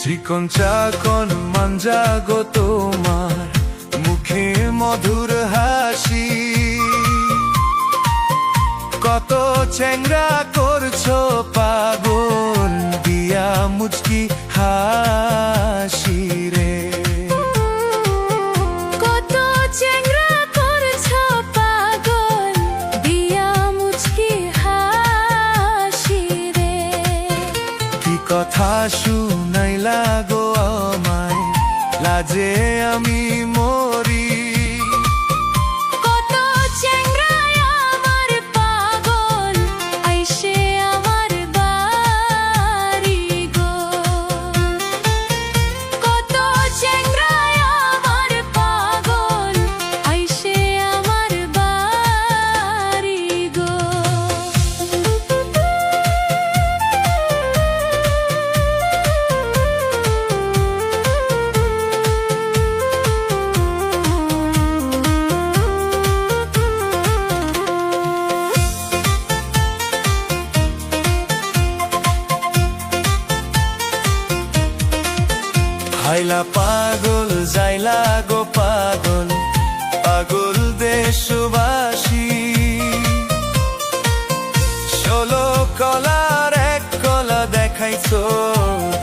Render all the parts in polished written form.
চিকন চাকন মাঞ্জা গো তোমার মুখে মধুর হাসি, কত চ্যাংরা করছো পাগল দিয়া মুচকি হাসি রে। কত চ্যাংরা করছো পাগল দিয়া মুচকি হাসি রে। কি কথা শুনাইলা গো আমায়, লাজে আমি মরি। কত চ্যাংরা আমার পাগল আইসে আমার বাড়ি গো। কত চ্যাংরা আমার পাগল আইসে আমার বাড়ি গো। হাইলা পাগল যাইলা গো পাগল, পাগল দেশবাসী। 16 কলার এক কলা দেখাইছো,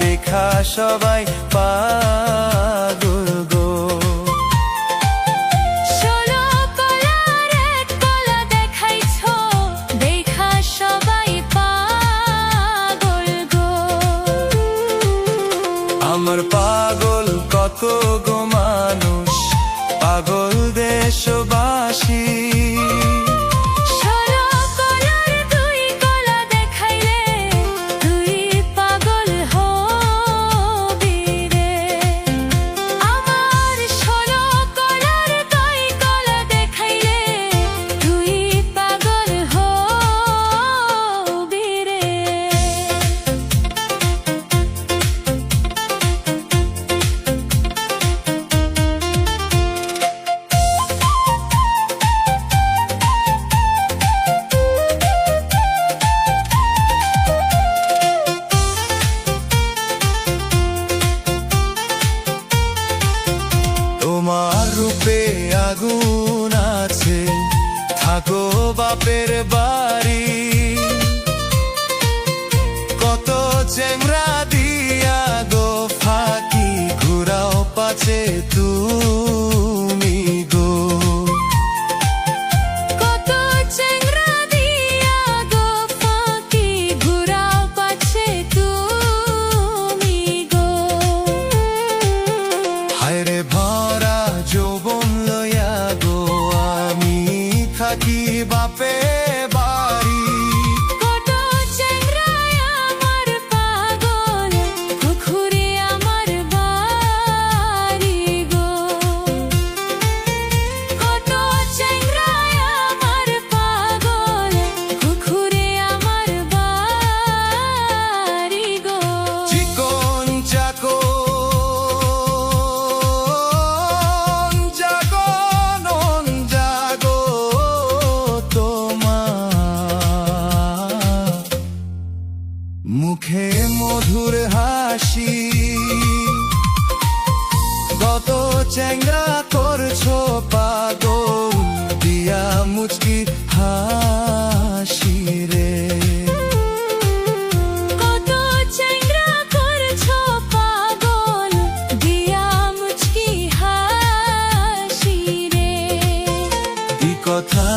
দেখা সবাই পাগল গো। 16 কলার এক কলা দেখাইছো, দেখা সবাই পাগল গো। আমার পাগল কত গো মানুষ, পাগল দেশবাসী। 16 কলার দুই কলা দেখাইলে তুই পাগল হবি রে। আমার 16 কলার দুই কলা দেখাইলে তুই পাগল হবি রে। তোমার রূপে আগুন আছে, থাকো বাপের বাড়ি। কত চ্যাংরা দিয়া গো ফাঁকি, ঘুরাও পাছে তুমি গো। কত চ্যাংরা দিয়া গো ফাঁকি, ঘুরাও পাছে তুমি গো। হায়রে ভরা যৌবন লইয়া গো আমি থাকি বাপে বাড়ি। কত চ্যাংরা আমার পাগল, ঘুরে আমার বাড়ি গো। কত চ্যাংরা আমার পাগল, ঘুরে আমার বাড়ি গো। চিকন চাকন জাগনন জাগো তোমার মুখে মধুর হাসি, কত চ্যাংরা করছো পাগল দিয়া মুচকি হাসি রে। কত চ্যাংরা করছো পাগল দিয়া মুচকি হাসি রে। কি কথা